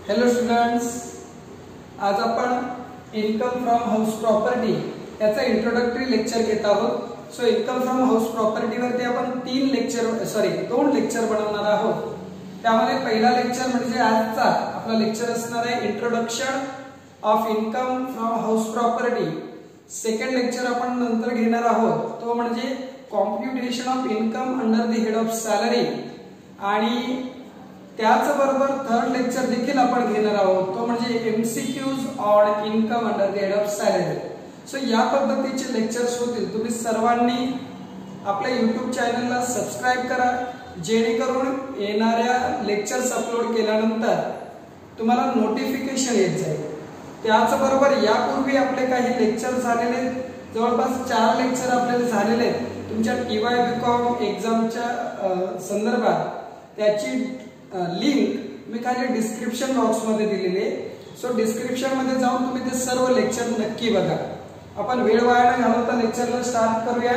Hello students, आज आपण income from house property याचा इंट्रोडक्टरी लेक्चर घेत आहोत. So income from house property वरती आपण दोन लेक्चर बनवणार आहोत. त्यामध्ये पहिला लेक्चर म्हणजे आजचा आपला लेक्चर असणार आहे introduction of income from house property. Second lecture आपण नंतर घेणार आहोत तो म्हणजे computation of income under the head of salary, आणि त्याचबरोबर थर्ड लेक्चर देखील आपण घेणार आहोत तो म्हणजे MCQs on income under the head of salary. So या पद्धतीचे लेक्चर्स होतील. तुम्ही सर्वांनी आपल्या YouTube चॅनलला सबस्क्राइब करा, जेणेकरून येणाऱ्या लेक्चर्स अपलोड केल्यानंतर तुम्हाला नोटिफिकेशन येत जाईल. त्याचबरोबर यापूर्वी आपले काही लेक्चर झालेले, जवळपास 4 लेक्चर आपल्याला झालेले तुमच्या TY BCom एक्झामच्या संदर्भात. त्याची लिंक मी खाली डिस्क्रिप्शन बॉक्स मध्ये दिलेली आहे. सो डिस्क्रिप्शन मध्ये जाऊन तुम्ही ते सर्व लेक्चर नक्की बघा. आपण वेळ वाया न घालवता लेक्चरला स्टार्ट करूया.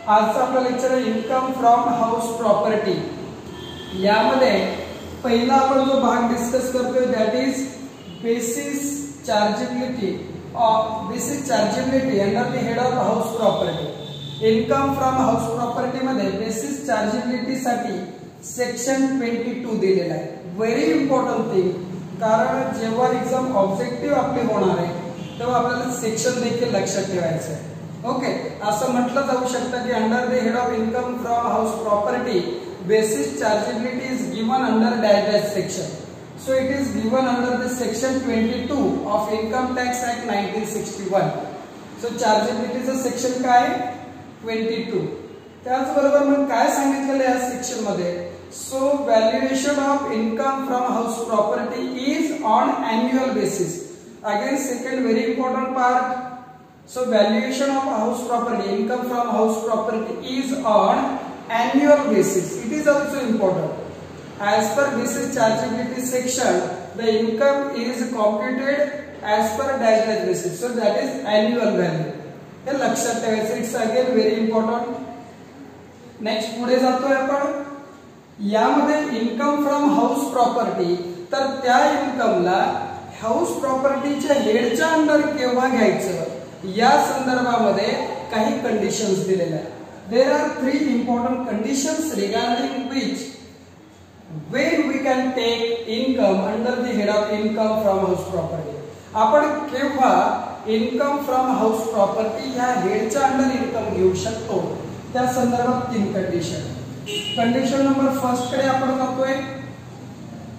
आजचा आपला लेक्चर आहे इन्कम फ्रॉम हाऊस प्रॉपर्टी. यामध्ये पहिला आपण जो भाग डिस्कस करतोय that is basis chargeability under the head of house property. Income from house property मध्ये बेसिस चार्जेबिलिटी साठी सेक्शन 22 दिलेला आहे. व्हेरी इम्पॉर्टंट थिंग, कारण जेव्हा एक्झाम ऑब्जेक्टिव्ह आपली होणार आहे तेव्हा आपल्याला सेक्शन देखील लक्षात ठेवायचं आहे. ओके, असं म्हटलं जाऊ शकतं की under the head of income from house property basis chargeability is given under dash dash section. So it is given under the section 22 of income tax act 1961. So चार्जेबिलिटीचं सेक्शन काय? 22. त्याचबरोबर मग काय सांगितलेलं आहे या सेक्शन मध्ये? So valuation of income from house property is on annual basis. Again second very important part. So valuation of house property, income from house property is on annual basis. It is also important. As per basis chargeability section, the income is computed as per dash dash basis. So that is annual value. हे लक्षात ठेवायचं. It's again very important. Next पुढे जातोय आपण. यामध्ये income from house property, तर त्या इन्कमला house प्रॉपर्टीच्या हेडच्या अंडर केव्हा घ्यायचं या संदर्भामध्ये काही कंडिशन्स दिलेल्या आहेत. There are 3 important conditions regarding which when we can take income under the head of income from house property. आपण केव्हा इन्कम फ्रॉम हाऊस प्रॉपर्टी या हेडच्या अंडर इन्कम घेऊ शकतो त्या संदर्भात 3 कंडिशन. कंडिशन नंबर फर्स्ट कडे आपण जातोय.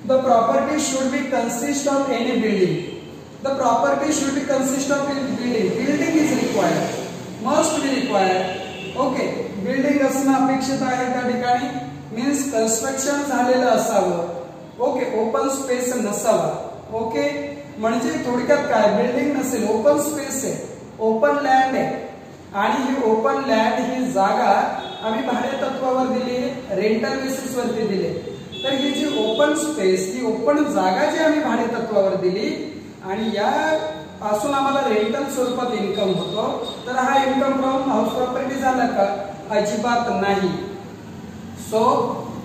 The property should be consist of any building. The property should be consist of any building. Building is required, must be required. Okay, building असणं अपेक्षित आहे त्या ठिकाणी. मीन्स कन्स्ट्रक्शन झालेलं असावं. ओके, ओपन स्पेस नसावा. ओके, म्हणजे थोडक्यात काय, बिल्डिंग नसेल, ओपन स्पेस आहे, ओपन लँड आहे. आणि ही ओपन लँड ही जागा आम्ही भाडे तत्वावर दिली, रेंटल बेसिस वरती दिली. तर ही जी ओपन स्पेस, ही ओपन जागा जी आम्ही भाडे तत्वावर दिली आणि या पासून आम्हाला रेंटल स्वरूपात इन्कम होतो, तर हा इन्कम फ्रॉम हाऊस प्रॉपर्टी झाला का? अजिबात नाही. So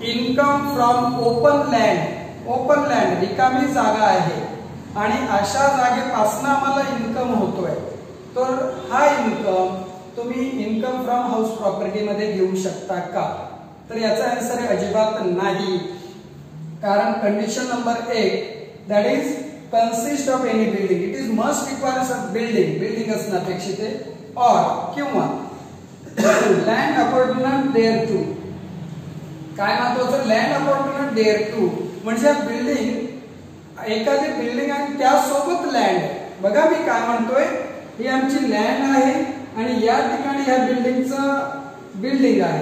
income from open land रिकामी जागा आहे आणि अशा जागेपासून आम्हाला इन्कम होतोय, तर हा इन्कम तुम्ही इन्कम फ्रॉम हाऊस प्रॉपर्टी मध्ये घेऊ शकता का? तर याचा आन्सर आहे अजिबात नाही. कारण condition number 1 that is consist of any building. It is must requires of building असणं अपेक्षित आहे, और किंवा लँड अपॉर्टमेंट देअर टू. काय महत्वाचं? लँड अपॉर्टमेंट देअर टू म्हणजे बिल्डिंग, एखादी बिल्डिंग आणि त्यासोबत लँड. बघा मी काय म्हणतोय, ही आमची लँड आहे आणि या ठिकाणी ह्या बिल्डिंग आहे.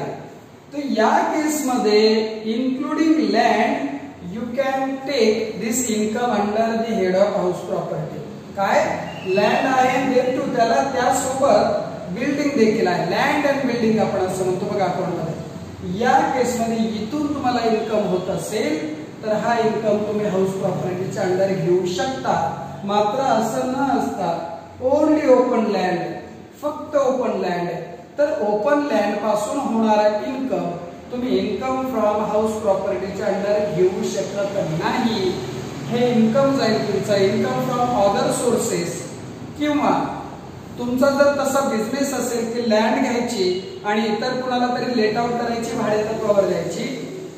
तर या केस मध्ये including land you can take this income under the head of house property. काय, लँड आहे देअर टू, त्याला त्यासोबत बिल्डिंग देखील आहे. लँड अँड बिल्डिंग आपण असं म्हणतो बघा अकाउंट मध्ये. या केसमध्ये इथून तुम्हाला इन्कम होत असेल तर हा इन्कम तुम्ही हाऊस प्रॉपर्टीच्या अंडर घेऊ शकता. मात्र असं न असता ओनली ओपन लँड, फक्त ओपन लँड, तर ओपन लँड पासून होणारा इन्कम तुम्ही इन्कम फ्रॉम हाऊस प्रॉपर्टीच्या अंडर घेऊ शकत नाही. हे इन्कम जाईल तुमचा इन्कम फ्रॉम अदर सोर्सेस, किंवा तुमचा जर तसा बिझनेस असेल की लँड घ्यायची आणि इतर कुणाला तरी लेट आउट करायची, भाडेतत्वावर द्यायची,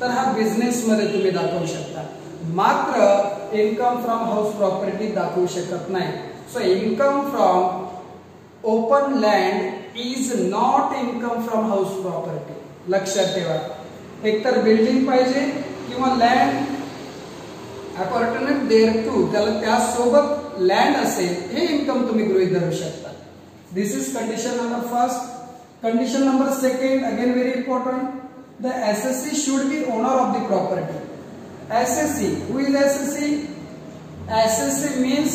तर हा बिझनेस मध्ये तुम्ही दाखवू शकता. मात्र इन्कम फ्रॉम हाऊस प्रॉपर्टी दाखवू शकत नाही. So income from open land is not income from house property. लक्षात ठेवा, एकतर बिल्डिंग पाहिजे किंवा लँड अपॉर्च्युनिटी देअर टू, त्याला त्यासोबत लँड असेल, हे इन्कम तुम्ही गृहीत धरू शकता. This is condition number first. Condition number second, again very important, the SSC should be owner of the property. SSC, who is SSC? SSC means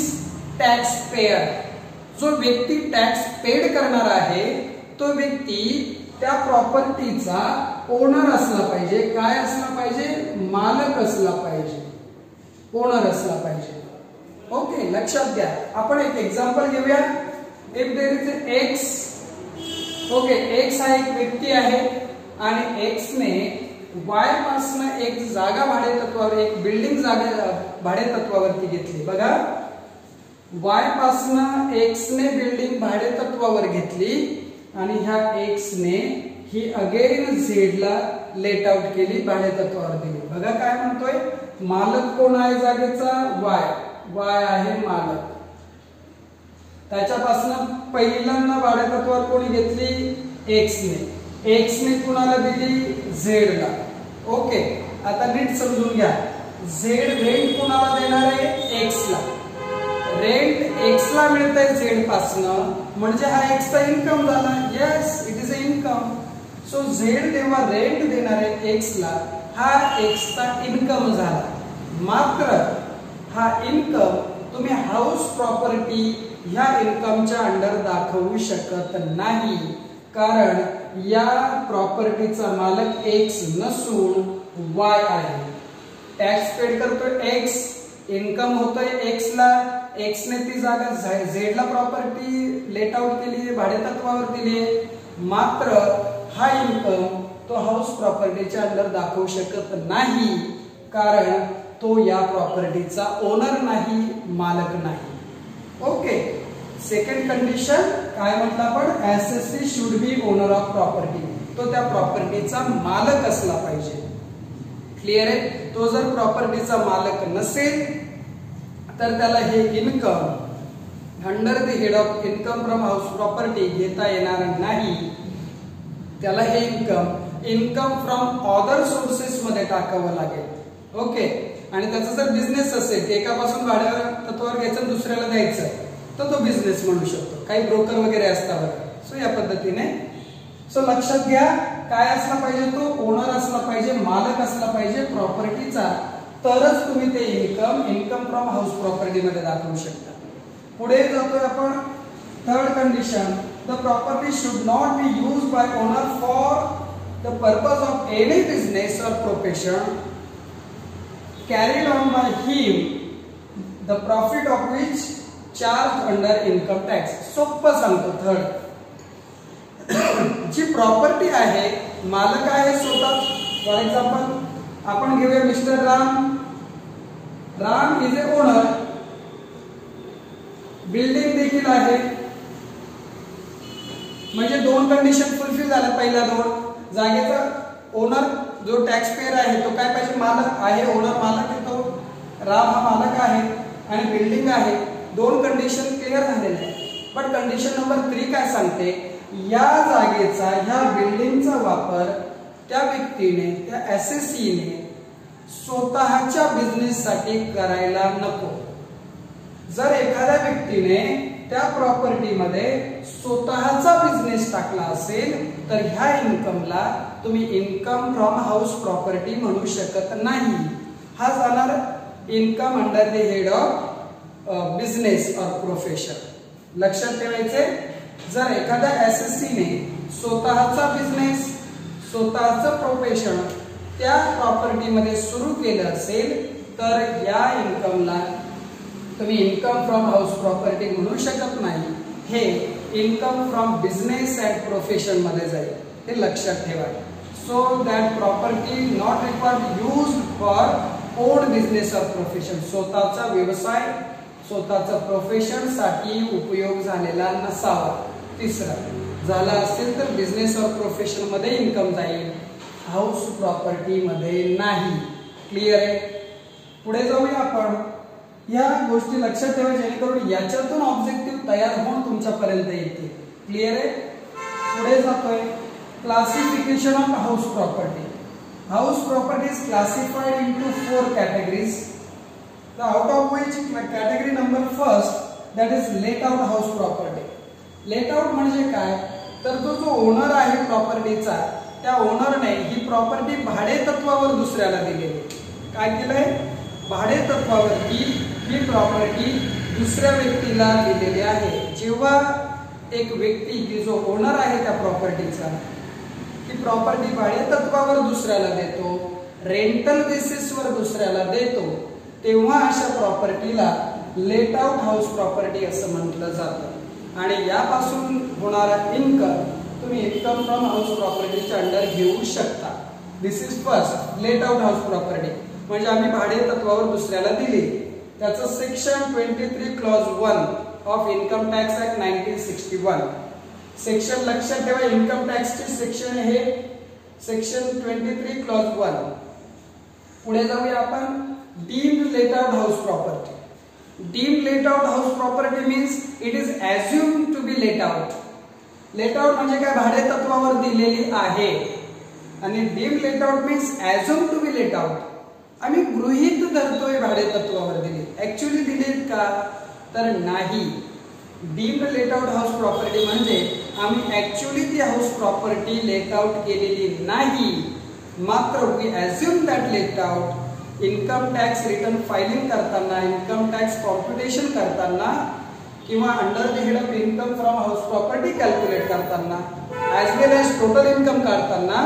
tax payer. जो व्यक्ती टॅक्स पेड करणार आहे तो व्यक्ती त्या प्रॉपर्टीचा ओनर असला पाहिजे. काय असला पाहिजे? मालक असला पाहिजे, ओनर असला पाहिजे. ओके, लक्षात घ्या. आपण एक एक्झाम्पल घेऊया. If there is X, okay, X हा एक व्यक्ती आहे आणि एक्स ने वाय पासून एक जागा भाडेतत्वावर, एक बिल्डिंग जागा भाडेतत्वावरती घेतली. बघा, वाय पासून एक्स ने बिल्डिंग भाडेतत्वावर घेतली आणि ह्या एक्स ने ही अगेन झेड ला लेट आउट केली, भाडेतत्वावर दिली. बघा काय म्हणतोय, मालक कोण आहे जागेचा? वाय. वाय आहे मालक. त्याच्यापासून पहिल्यांदा भाडेतत्वावर कोणी घेतली? एक्स ने. एक्स ने कुणाला दिली? झेड ला. ओके, आता नीट समजून घ्या. झेड रेंट कुणाला देणार आहे? एक्स ला. रेंट एक्स ला मिळतंय झेड पासून, म्हणजे हा एक्स चा इन्कम झाला. Yes, it is a income. So Z जेव्हा रेंट देणार आहे एक्स ला, हा एक्स चा इन्कम झाला. मात्र हा इन्कम तुम्ही हाऊस प्रॉपर्टी ह्या इन्कमच्या अंडर दाखवू शकत नाही, कारण या प्रॉपर्टीचा मालक एक्स नसून वाय आहे. टॅक्स पेड करतोय एक्स, इन्कम होतोय एक्स ला. एक्स ने ती जागा झेड ला प्रॉपर्टी लेट आउट केली, भाडेतत्वावर दिली. मात्र हा इन्कम तो हाऊस प्रॉपर्टीच्या अंडर दाखवू शकत नाही, कारण तो या प्रॉपर्टीचा ओनर नाही, मालक नाही. ओके, सेकंड कंडिशन काय म्हटलं आपण? SSC should be owner of property. तो त्या प्रॉपर्टीचा मालक असला पाहिजे. क्लिअर आहे? तो जर प्रॉपर्टीचा मालक नसेल तर त्याला हे income under the head of income from house property घेता येणार नाही. त्याला हे इन्कम फ्रॉम अदर सोर्सेस मध्ये टाकावं लागेल. ओके, आणि त्याचा जर बिझनेस असेल की एकापासून भाडेतत्वावर घ्यायचं दुसऱ्याला द्यायचं, तर तो बिझनेस म्हणू शकतो. काही ब्रोकर वगैरे असतात. सो या पद्धतीने, सो लक्षात घ्या, काय असला पाहिजे? तो ओनर असला पाहिजे, मालक असला पाहिजे प्रॉपर्टीचा, तरच तुम्ही ते इन्कम फ्रॉम हाऊस प्रॉपर्टी मध्ये दाखवू शकता. पुढे जातोय आपण. Third condition, the property should not be used by owner for the purpose of any business और profession carried on by him, the profit of which charged under income tax. सोपं सांगतो. Third, जी property आहे, मालक आहे स्वतः. For example आपण घेऊया mister Ram. Ram is a owner. Building देखील आहे. म्हणजे दोन कंडिशन फुलफिल झाल्या. पहिल्या दोन, जागेचा ओनर जो टॅक्स पेयर आहे तो काय पाहिजे? मालक आहे. ओनर मालक येतो, राम हा मालक आहे आणि बिल्डिंग आहे. दोन कंडिशन क्लिअर झालेल्या आहेत. पण कंडिशन नंबर 3 काय सांगते? या जागेचा, ह्या बिल्डिंगचा वापर त्या व्यक्तीने, त्या एसएससीने स्वतःच्या बिझनेस साठी करायला नको. जर एखाद्या व्यक्तीने त्या प्रॉपर्टीमध्ये स्वतःचा बिझनेस टाकला असेल तर ह्या इन्कमला तुम्ही इन्कम फ्रॉम हाऊस प्रॉपर्टी म्हणू शकत नाही. हा जाणार income under the head of business और प्रोफेशन. लक्षात ठेवायचे, जर एखाद्या एसएससीने स्वतःचा बिझनेस, स्वतःचं प्रोफेशन त्या प्रॉपर्टीमध्ये सुरू केलं असेल तर या इन्कमला तुम्ही इन्कम फ्रॉम हाऊस प्रॉपर्टी म्हणू शकत नाही. हे income from business and profession मध्ये जाईल. हे लक्षात ठेवा. So that property not required used for own business or profession, स्वतःचा व्यवसाय स्वतःचा प्रोफेशन साठी उपयोग झालेला नसावा. तिसरा झाला असेल तर बिझनेस ऑर प्रोफेशन मध्ये इन्कम जाईल, हाऊस प्रॉपर्टी मध्ये नाही. क्लिअर आहे. पुढे जाऊया आपण. या गोष्टी लक्षात ठेवा जेणेकरून याच्यातून ऑब्जेक्टिव्ह तयार होऊन तुमच्यापर्यंत येतील. क्लिअर आहे. पुढे जातोय. Classification of house property. House property is classified into 4 categories. The out of which category number first, that is let out house property. Let out म्हणजे काय, तर तो जो ओनर आहे प्रॉपर्टीचा, त्या ओनरने ही प्रॉपर्टी भाडे तत्वावर दुसऱ्याला दिलेली. काय केलंय, भाडे तत्वावरती ही प्रॉपर्टी दुसऱ्या व्यक्तीला दिलेली आहे. जेव्हा एक व्यक्ती की जो ओनर आहे त्या प्रॉपर्टीचा ती प्रॉपर्टी भाडे तत्वावर दुसऱ्याला देतो, रेंटल बेसिसवर दुसऱ्याला देतो, तेव्हा अशा प्रॉपर्टीला लेट आउट हाऊस प्रॉपर्टी असं म्हटलं जातं. आणि यापासून होणारा इन्कम तुम्ही इन्कम फ्रॉम हाऊस प्रॉपर्टीच्या अंडर घेऊ शकता. This is first let out house property, म्हणजे आम्ही भाडे तत्वावर दुसऱ्याला दिली. त्याचं section 23 clause 1 of income tax act 1961. Section लक्षात ठेवा, इन्कम टॅक्सचे सेक्शन हे सेक्शन 23 क्लॉज 1. पुढे जाऊया आपण. Deemed let out house property. Deemed let out house property means it is assumed to be let out. Let out म्हणजे काय, भाडे तत्वावर दिलेली आहे. आणि deemed let out means assume to be let out. आम्ही गृहीत धरतोय भाडे तत्वावर दिली, ऍक्च्युअली दिलीत का, तर नाही. Deemed let out house property म्हणजे आम्ही ऍक्च्युअली ती हाऊस प्रॉपर्टी लेट आउट केलेली नाही, मात्र we assume that let out. Income tax return filing करताना, इन्कम टॅक्स कॉम्प्युटेशन करताना किंवा under the head of income from house property calculate करताना as well as total income काढताना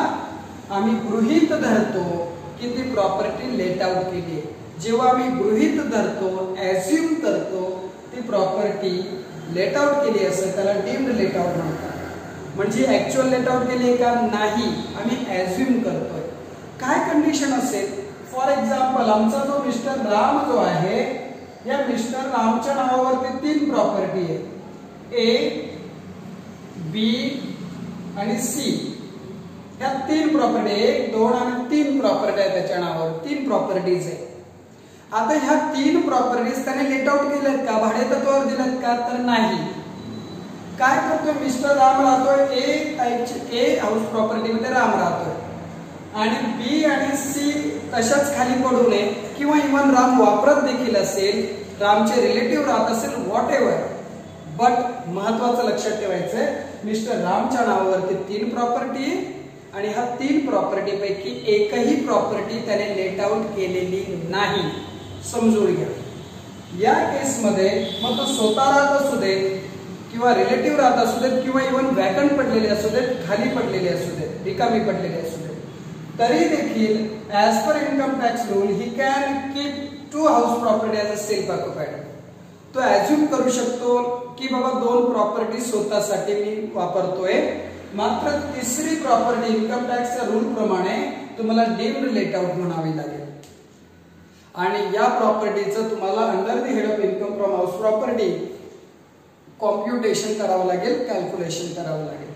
आम्ही गृहीत धरतो की ती प्रॉपर्टी लेट आउट केली. जेव्हा आम्ही गृहीत धरतो, ॲज्युम करतो ती प्रॉपर्टी लेट आउट केली असं, त्याला डीम्ड लेट आउट म्हणतात. म्हणजे ऍक्च्युअल लेट आउट केली का, नाही, आम्ही ॲज्युम करतोय. काय कंडिशन असेल, फॉर एक्झाम्पल आमचा जो मिस्टर राम जो आहे, या मिस्टर रामच्या नावावरती 3 प्रॉपर्टी आहे, ए, बी आणि सी. ह्या 3 प्रॉपर्टी, 1, 2 आणि 3 प्रॉपर्टी आहे त्याच्या नावावर, 3 प्रॉपर्टीज आहे. आता ह्या 3 प्रॉपर्टीज त्याने लेट आउट केल्यात का, भाडे तत्वावर दिल्यात का, तर नाही. काय करतोय, मिस्टर राम राहतोय ए हाऊस प्रॉपर्टी मध्ये राम राहतोय, आणि बी आणि सी तशाच खाली पडू नये, किंवा इव्हन राम वापरत देखील असेल, रामचे रिलेटिव्ह राहत असेल, व्हॉट एव्हर. बट महत्वाचं लक्षात ठेवायचंय, मिस्टर रामच्या नावावरती 3 प्रॉपर्टी आणि ह्या 3 प्रॉपर्टी पैकी एकही प्रॉपर्टी त्याने लेट आउट केलेली नाही. समजून घ्या. या केसमध्ये मग तो स्वतः राहत असू दे किंवा रिलेटिव्ह राहत असू देत किंवा इव्हन वॅकंट पडलेले असू देत, खाली पडलेले असू देत, रिकामी पडलेले असू देत, तरी देखील as per income tax rule he can keep 2 house property as a self occupied. तो ॲज्युम करू शकतो की बाबा 2 प्रॉपर्टी स्वतःसाठी मी वापरतोय, मात्र तिसरी प्रॉपर्टी इन्कम टॅक्सच्या रूल प्रमाणे तुम्हाला डीम्ड लेट आउट म्हणावी लागेल. आणि या प्रॉपर्टीचं तुम्हाला under the head of income from house property computation करावं लागेल, कॅल्क्युलेशन करावं लागेल.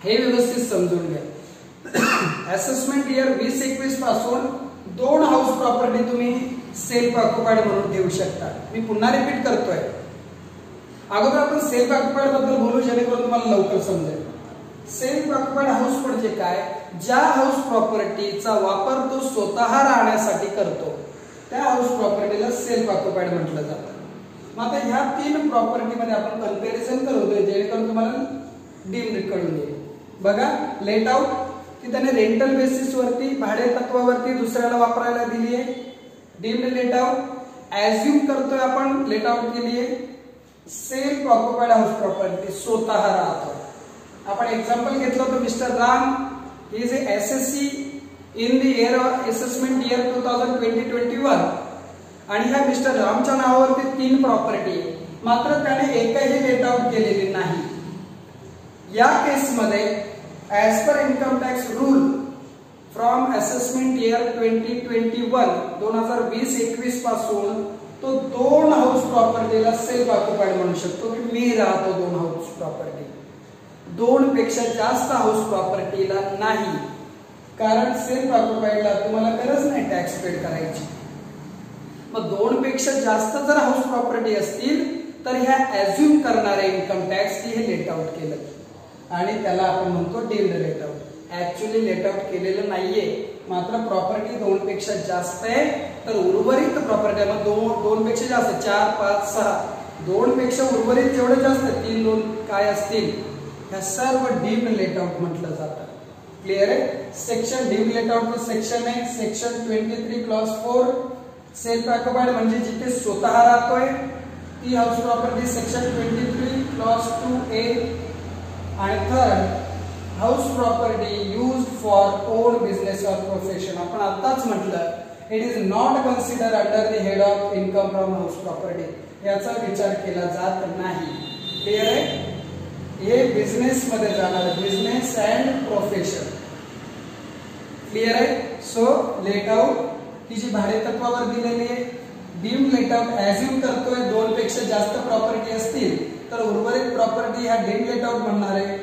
हे व्यवस्थित समजून घ्या. असेसमेंट इयर 2021 पासून 2 हाऊस प्रॉपर्टी तुम्ही सेल्फ ऑक्युपाइड म्हणून ठेवू शकता. मी पुन्हा रिपीट करतोय. अगोदर आपण सेल्फ ऑक्युपाइड बद्दल बोलू जेणेकरून तुम्हाला लवकर समजेल. सेल्फ ऑक्युपाइड हाऊस म्हणजे काय, ज्या हाऊस प्रॉपर्टीचा वापर तो स्वतः राहण्यासाठी करतो त्या हाऊस प्रॉपर्टीला सेल्फ ऑक्युपाइड म्हटलं जातं. मग आता ह्या 3 प्रॉपर्टी मध्ये आपण कंपॅरिझन करतोय जेणेकरून तुम्हाला डीम्ड कळून येईल. बघा, लेट आउट की त्याने रेंटल बेसिस वरती, भाडे तत्वावरती दुसऱ्याला वापरायला दिली आहे, डीम्ड लेट आउट. ॲज्युम करतोय आपण लेट आउट केली आहे. सेल्फ ऑक्युपाइड हाऊस प्रॉपर्टी स्वतः राहतो. आपण एक्झाम्पल घेतलं होतं, mister Ram is a assessee in the year assessment year 2020-21 आणि ह्या मिस्टर रामच्या नावावरती 3 प्रॉपर्टी, मात्र त्याने एकही लेट आउट केलेली नाही. या केसमध्ये as per income tax rule from assessment year 2021 पासून तो 2 हाऊस प्रॉपर्टीला सेल्फ ऑक्युपाईड म्हणू शकतो की मी राहतो 2 हाऊस प्रॉपर्टी. 2 पेक्षा जास्त हाऊस प्रॉपर्टीला नाही, कारण सेल्फ ऑक्युपाईडला तुम्हाला गरज नाही टॅक्स पेड करायची. मग 2 पेक्षा जास्त जर हाऊस प्रॉपर्टी असतील तर ह्या अज्युम करणारे इन्कम टॅक्स हे लेट आउट केलं आणि त्याला आपण म्हणतो deemed let out. Actually let out केलेलं नाहीये, मात्र प्रॉपर्टी 2 पेक्षा जास्त आहे तर उर्वरित प्रॉपर्टी मग 2 पेक्षा जास्त 4, 5, 6 2 पेक्षा उर्वरित जेवढे जास्त 3, 2 काय असतील ह्या सर्व डीम्ड लेट आउट म्हटलं जातं. क्लियर आहे. Section deemed let out section आहे सेक्शन 23 क्लॉज 4. सेल्फ ऑक्युपाईड म्हणजे जिथे स्वतः राहतोय ती house property section 23 clause 2A. आणि third house property used for own business or profession. आपण आताच म्हटलं it is not consider under the head of income from house property. याचा विचार केला जात नाही. क्लियर आहे. हे बिझनेस मध्ये जाणार बिझनेस अँड प्रोफेशन. क्लियर आहे. सो लेट आउट ही जी भाडेतत्वावर दिलेली आहे डीम्ड लेट आउट अज्युम करतोय 2 पेक्षा जास्त प्रॉपर्टी असतील तर उर्वरित प्रॉपर्टी ह्या डीम्ड लेट आउट म्हणणार आहे.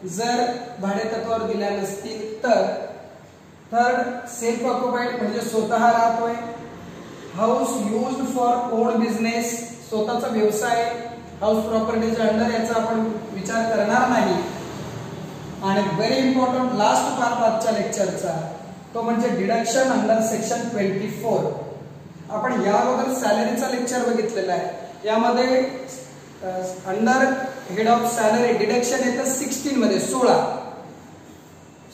जर भाडेतत्वावर दिल्या नसतील तर थर्ड सेल्फ ऑक्युपाईड म्हणजे स्वतः राहतोय. House used for own business स्वतःचा व्यवसाय हाऊस प्रॉपर्टीच्या अंडर याचा आपण विचार करणार नाही. आणि व्हेरी इम्पॉर्टंट लास्ट पार्ट आजच्या लेक्चरचा तो म्हणजे डिडक्शन अंडर सेक्शन 24. आपण या अगोदर सॅलरीचा लेक्चर बघितलेला आहे. यामध्ये under head of salary deduction येतं 16 मध्ये 16.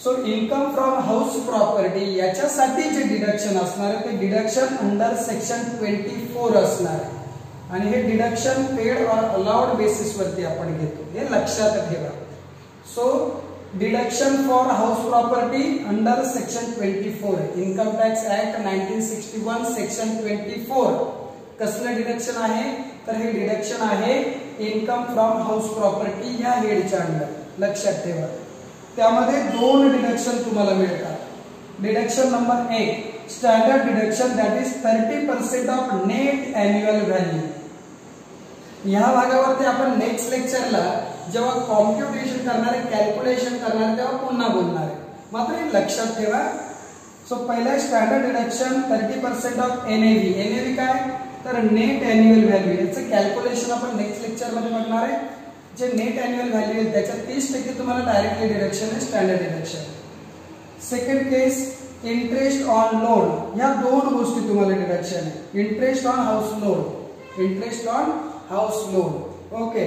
So income from house property याच्यासाठी जे डिडक्शन असणार आहे ते डिडक्शन अंडर सेक्शन 24 असणार आहे आणि हे deduction paid or allowed basis वरती आपण घेतो, हे लक्षात ठेवा. So deduction for house property under section 24 income tax act 1961 section 24. कसलं डिडक्शन आहे तर हे डिडक्शन आहे इन्कम फ्रॉम हाऊस प्रॉपर्टी या हेडच्या अंडर. लक्षात ठेवा. त्यामध्ये 2 डिडक्शन तुम्हाला मिळतात. Deduction number 1 standard deduction that is 30% of net annual value. या भागावरती आपण नेक्स्ट लेक्चरला जेव्हा कॉम्प्युटेशन करणारे कॅल्क्युलेशन करणार तेव्हा पुन्हा बोलणार आहे, मात्र हे लक्षात ठेवा. सो पहिला standard deduction 30% of NAV. NAV काय तर नेट अॅन्युअल व्हॅल्यू. याचं कॅल्क्युलेशन आपण नेक्स्ट लेक्चर मध्ये बघणार आहे. जे नेट अॅन्युअल व्हॅल्यू आहे त्याच्या 30% तुम्हाला डायरेक्टली डिडक्शन आहे standard deduction. Second case interest on loan. या 2 गोष्टी तुम्हाला डिडक्शन आहे. Interest on house loan, interest on house loan. Okay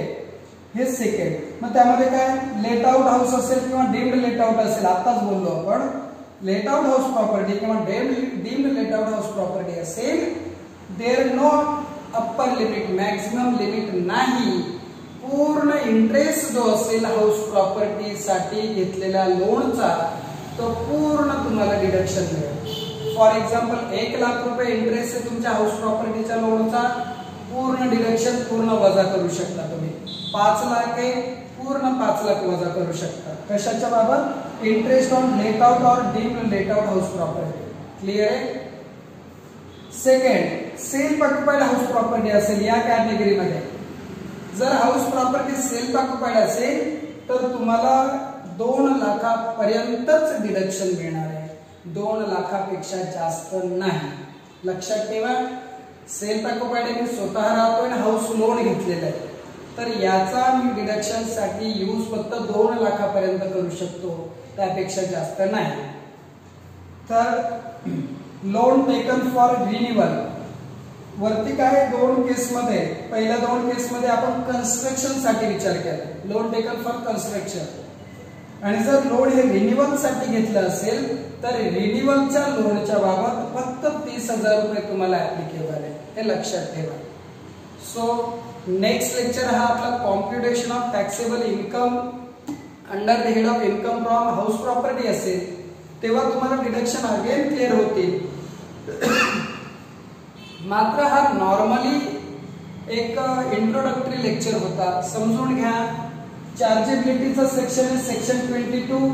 हे सेकंड. मग त्यामध्ये काय लेट आउट हाऊस असेल किंवा डीम्ड लेट आउट असेल. आताच बोललो आपण लेट आउट हाऊस प्रॉपर्टी किंवा deemed let out house property असेल there no upper limit maximum limit नाही. पूर्ण इंटरेस्ट जो असेल हाऊस प्रॉपर्टी साठी घेतलेल्या लोनचा तो पूर्ण तुम्हाला डिडक्शन मिळेल. फॉर एक्झाम्पल 1 लाख रुपये इंटरेस्ट आहे तुमच्या हाऊस प्रॉपर्टीच्या लोनचा, पूर्ण डिडक्शन पूर्ण वजा करू शकता तुम्ही. 5 लाख आहे पूर्ण 5 लाख वजा करू शकता. कशाच्या बाबत interest on let out or deemed let out house property. Clear आहे. Second self occupied house property असेल या कॅटेगरीमध्ये. जर हाऊस प्रॉपर्टी सेल्फ ऑक्युपाईड असेल तर तुम्हाला 2 लाखापर्यंतच डिडक्शन मिळणार आहे, 2 लाखापेक्षा जास्त नाही. लक्षात ठेवा. सेल्फ ऑक्युपाईड मी स्वतः राहतोय आणि हाऊस लोन घेतलेलं आहे तर याचा मी डिडक्शन साठी यूज फक्त 2 लाखापर्यंत करू शकतो, त्यापेक्षा जास्त नाही. तर लोन टेकन फॉर रिन्युअल वरती काय 2 केसमध्ये, पहिल्या 2 केसमध्ये आपण कन्स्ट्रक्शन साठी विचार केला, लोन टेकन फॉर कन्स्ट्रक्शन. आणि जर लोन हे रिन्युअल साठी घेतलं असेल तर रिन्युअलच्या लोनच्या बाबत फक्त 30,000 रुपये तुम्हाला ऍप्लिकेबल आहे, हे लक्षात ठेवा. सो नेक्स्ट लेक्चर हा आपला computation of taxable income under the head of income from house property असेल तेव्हा तुम्हाला डिडक्शन अगेन क्लिअर होतील. मात्र हा नॉर्मली एक इंट्रोडक्टरी लेक्चर होता, समजून घ्या. चार्जेबिलिटीचा सेक्शन आहे सेक्शन 22.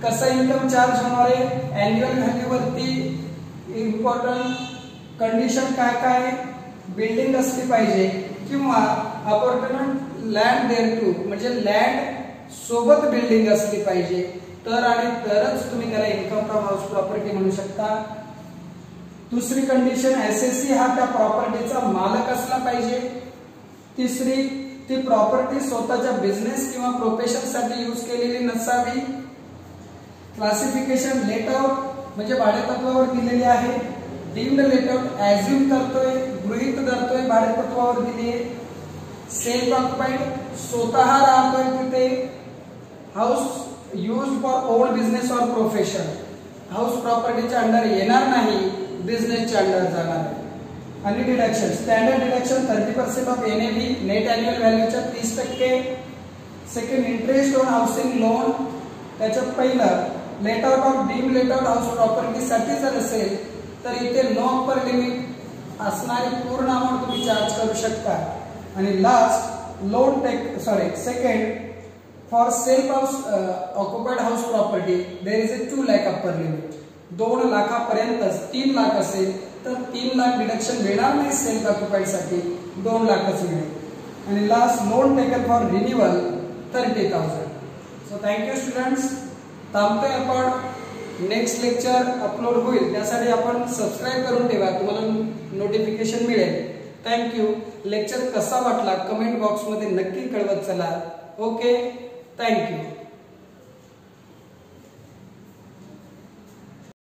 कसा इन्कम चार्ज होणार आहे, अॅन्युअल व्हॅल्यू वरती इम्पॉर्टंट कंडिशन काय काय, बिल्डिंग असली पाहिजे किंवा अपार्टमेंट लँड देअर टू, म्हणजे लँड सोबत बिल्डिंग असली पाहिजे, तर आणि तरच तुम्ही त्याला इन्कम फ्रॉम हाऊस प्रॉपर्टी म्हणू शकता. दुसरी कंडिशन, एसएससी हा त्या प्रॉपर्टीचा मालक असला पाहिजे. तिसरी, ती प्रॉपर्टी स्वतःच्या बिझनेस किंवा प्रोफेशन साठी यूज केलेली नसावी. क्लासिफिकेशन, लेट आउट म्हणजे भाडेतत्वावर दिलेली आहे. डीम्ड लेट आउट ऍझ्युम करतोय, गृहीत धरतोय भाडेतत्वावर दिली आहे. सेल्फ ऑक्युपाइड स्वतः राहतोय तिथे. House use for own business or profession, house प्रॉपर्टीच्या अंडर येणार नाही, बिझनेसच्या अंडर जाणार आहे. आणि deduction, standard deduction 30% of NAV, net annual व्हॅल्यूच्या 30%. Second, interest on housing loan, त्याच्यात पहिलं let out of deem let out house property साठी जर असेल तर इथे नो अप्पर लिमिट असणारी पूर्ण अमाऊंट तुम्ही चार्ज करू शकता. आणि last, loan second, for self house occupied house property there is a 2 lakh upper limit. 2 लाखापर्यंत 3 लाख असेल तर 3 लाख डिडक्शन मिळणार नाही सेल्फ ऑक्युपाइड साठी, 2 लाखच मिळेल. आणि last, loan taken for renewal 30,000. So thank you students. थांबतोय आपण, नेक्स्ट लेक्चर अपलोड होईल त्यासाठी आपण सबस्क्राईब करून ठेवा, तुम्हाला नोटिफिकेशन मिळेल. थँक्यू. लेक्चर कसा वाटला कमेंट बॉक्स मध्ये नक्की कळवत चला. Okay, thank you.